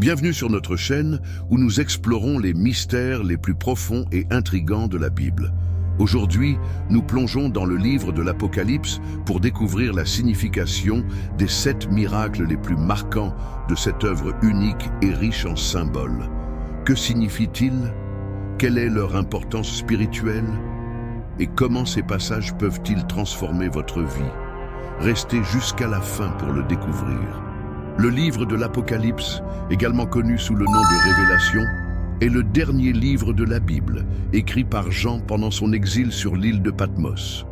Bienvenue sur notre chaîne où nous explorons les mystères les plus profonds et intrigants de la Bible. Aujourd'hui, nous plongeons dans le livre de l'Apocalypse pour découvrir la signification des 7 miracles les plus marquants de cette œuvre unique et riche en symboles. Que signifient-ils? Quelle est leur importance spirituelle? Et comment ces passages peuvent-ils transformer votre vie? Restez jusqu'à la fin pour le découvrir. Le livre de l'Apocalypse, également connu sous le nom de Révélation, est le dernier livre de la Bible, écrit par Jean pendant son exil sur l'île de Patmos.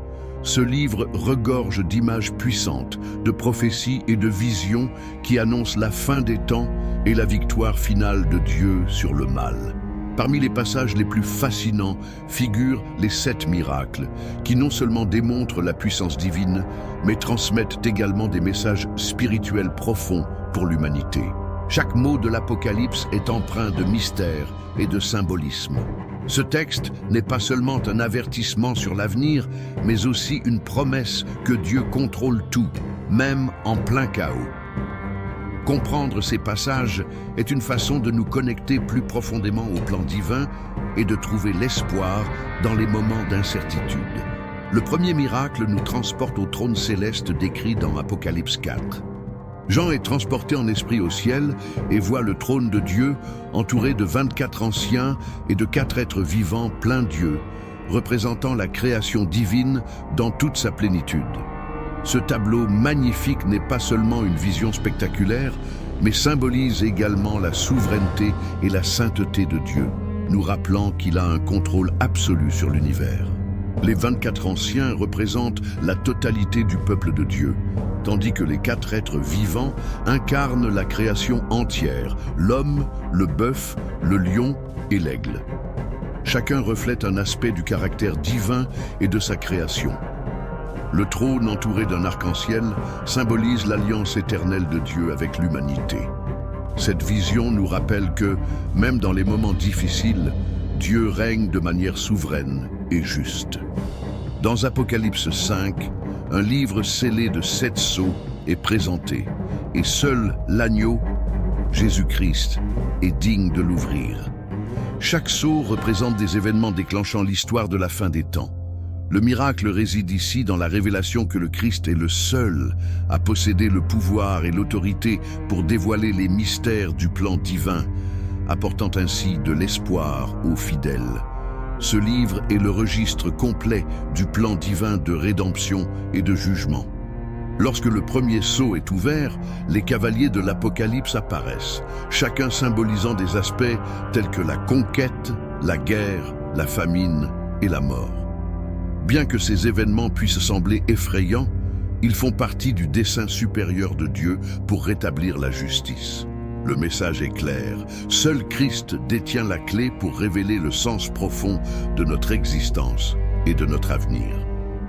Ce livre regorge d'images puissantes, de prophéties et de visions qui annoncent la fin des temps et la victoire finale de Dieu sur le mal. Parmi les passages les plus fascinants figurent les 7 miracles, qui non seulement démontrent la puissance divine, mais transmettent également des messages spirituels profonds pour l'humanité. Chaque mot de l'Apocalypse est empreint de mystère et de symbolisme. Ce texte n'est pas seulement un avertissement sur l'avenir, mais aussi une promesse que Dieu contrôle tout, même en plein chaos. Comprendre ces passages est une façon de nous connecter plus profondément au plan divin et de trouver l'espoir dans les moments d'incertitude. Le premier miracle nous transporte au trône céleste décrit dans Apocalypse 4. Jean est transporté en esprit au ciel et voit le trône de Dieu entouré de 24 anciens et de 4 êtres vivants plein Dieu, représentant la création divine dans toute sa plénitude. Ce tableau magnifique n'est pas seulement une vision spectaculaire, mais symbolise également la souveraineté et la sainteté de Dieu, nous rappelant qu'il a un contrôle absolu sur l'univers. Les 24 anciens représentent la totalité du peuple de Dieu, tandis que les 4 êtres vivants incarnent la création entière, l'homme, le bœuf, le lion et l'aigle. Chacun reflète un aspect du caractère divin et de sa création. Le trône entouré d'un arc-en-ciel symbolise l'alliance éternelle de Dieu avec l'humanité. Cette vision nous rappelle que, même dans les moments difficiles, Dieu règne de manière souveraine et juste. Dans Apocalypse 5, un livre scellé de 7 sceaux est présenté, et seul l'agneau, Jésus-Christ, est digne de l'ouvrir. Chaque sceau représente des événements déclenchant l'histoire de la fin des temps. Le miracle réside ici dans la révélation que le Christ est le seul à posséder le pouvoir et l'autorité pour dévoiler les mystères du plan divin, apportant ainsi de l'espoir aux fidèles. Ce livre est le registre complet du plan divin de rédemption et de jugement. Lorsque le premier sceau est ouvert, les cavaliers de l'Apocalypse apparaissent, chacun symbolisant des aspects tels que la conquête, la guerre, la famine et la mort. Bien que ces événements puissent sembler effrayants, ils font partie du dessein supérieur de Dieu pour rétablir la justice. Le message est clair, seul Christ détient la clé pour révéler le sens profond de notre existence et de notre avenir.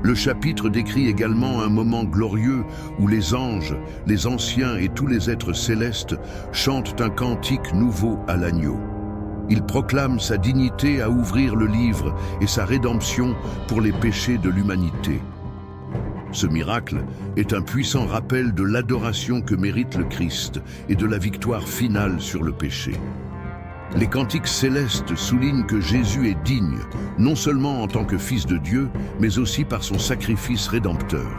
Le chapitre décrit également un moment glorieux où les anges, les anciens et tous les êtres célestes chantent un cantique nouveau à l'agneau. Il proclame sa dignité à ouvrir le livre et sa rédemption pour les péchés de l'humanité. Ce miracle est un puissant rappel de l'adoration que mérite le Christ et de la victoire finale sur le péché. Les cantiques célestes soulignent que Jésus est digne, non seulement en tant que Fils de Dieu, mais aussi par son sacrifice rédempteur.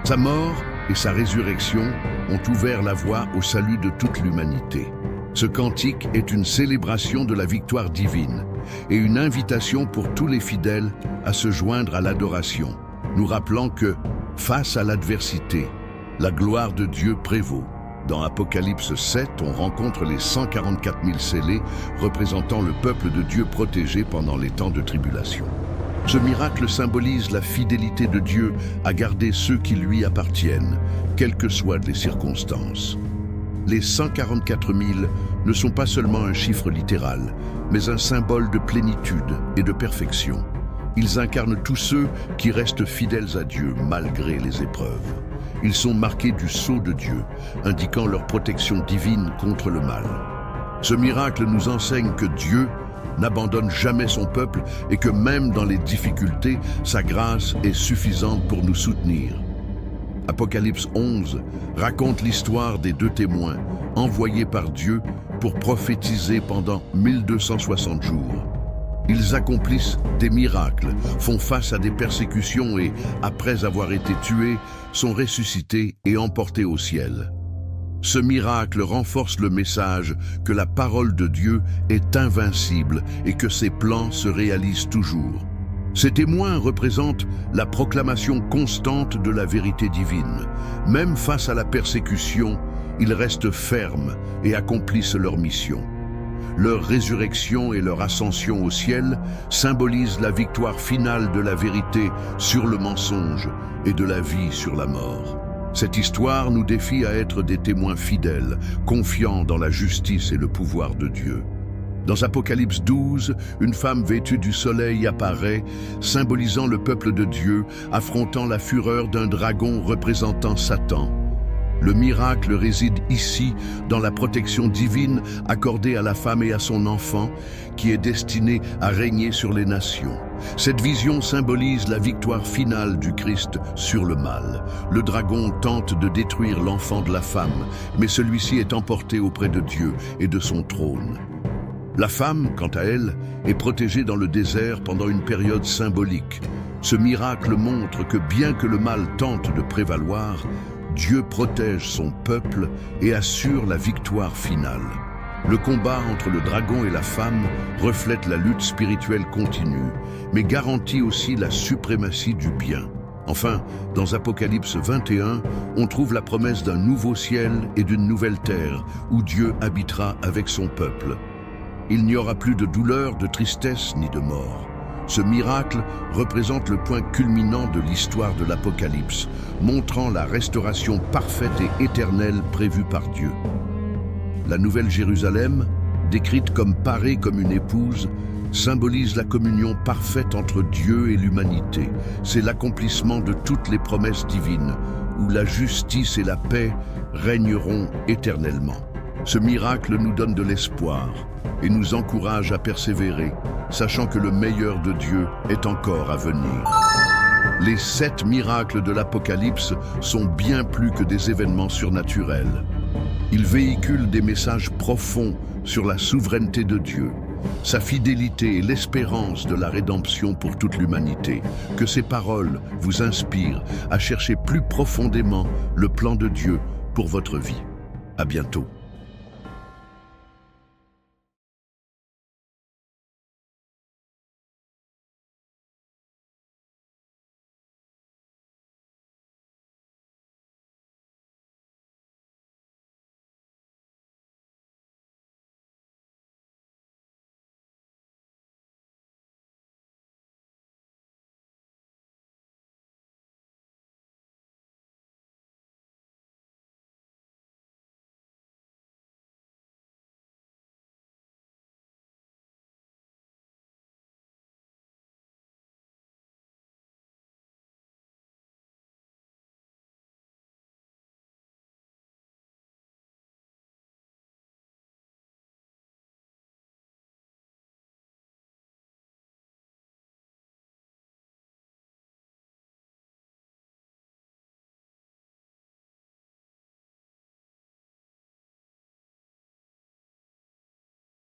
Sa mort et sa résurrection ont ouvert la voie au salut de toute l'humanité. Ce cantique est une célébration de la victoire divine et une invitation pour tous les fidèles à se joindre à l'adoration, nous rappelant que, face à l'adversité, la gloire de Dieu prévaut. Dans Apocalypse 7, on rencontre les 144 000 scellés représentant le peuple de Dieu protégé pendant les temps de tribulation. Ce miracle symbolise la fidélité de Dieu à garder ceux qui lui appartiennent, quelles que soient les circonstances. Les 144 000 ne sont pas seulement un chiffre littéral, mais un symbole de plénitude et de perfection. Ils incarnent tous ceux qui restent fidèles à Dieu malgré les épreuves. Ils sont marqués du sceau de Dieu, indiquant leur protection divine contre le mal. Ce miracle nous enseigne que Dieu n'abandonne jamais son peuple et que même dans les difficultés, sa grâce est suffisante pour nous soutenir. Apocalypse 11 raconte l'histoire des deux témoins envoyés par Dieu pour prophétiser pendant 1260 jours. Ils accomplissent des miracles, font face à des persécutions et, après avoir été tués, sont ressuscités et emportés au ciel. Ce miracle renforce le message que la parole de Dieu est invincible et que ses plans se réalisent toujours. Ces témoins représentent la proclamation constante de la vérité divine. Même face à la persécution, ils restent fermes et accomplissent leur mission. Leur résurrection et leur ascension au ciel symbolisent la victoire finale de la vérité sur le mensonge et de la vie sur la mort. Cette histoire nous défie à être des témoins fidèles, confiants dans la justice et le pouvoir de Dieu. Dans Apocalypse 12, une femme vêtue du soleil apparaît, symbolisant le peuple de Dieu, affrontant la fureur d'un dragon représentant Satan. Le miracle réside ici dans la protection divine accordée à la femme et à son enfant, qui est destiné à régner sur les nations. Cette vision symbolise la victoire finale du Christ sur le mal. Le dragon tente de détruire l'enfant de la femme, mais celui-ci est emporté auprès de Dieu et de son trône. La femme, quant à elle, est protégée dans le désert pendant une période symbolique. Ce miracle montre que bien que le mal tente de prévaloir, Dieu protège son peuple et assure la victoire finale. Le combat entre le dragon et la femme reflète la lutte spirituelle continue, mais garantit aussi la suprématie du bien. Enfin, dans Apocalypse 21, on trouve la promesse d'un nouveau ciel et d'une nouvelle terre, où Dieu habitera avec son peuple. Il n'y aura plus de douleur, de tristesse ni de mort. Ce miracle représente le point culminant de l'histoire de l'Apocalypse, montrant la restauration parfaite et éternelle prévue par Dieu. La Nouvelle Jérusalem, décrite comme parée comme une épouse, symbolise la communion parfaite entre Dieu et l'humanité. C'est l'accomplissement de toutes les promesses divines, où la justice et la paix régneront éternellement. Ce miracle nous donne de l'espoir et nous encourage à persévérer, sachant que le meilleur de Dieu est encore à venir. Les 7 miracles de l'Apocalypse sont bien plus que des événements surnaturels. Ils véhiculent des messages profonds sur la souveraineté de Dieu, sa fidélité et l'espérance de la rédemption pour toute l'humanité. Que ces paroles vous inspirent à chercher plus profondément le plan de Dieu pour votre vie. À bientôt.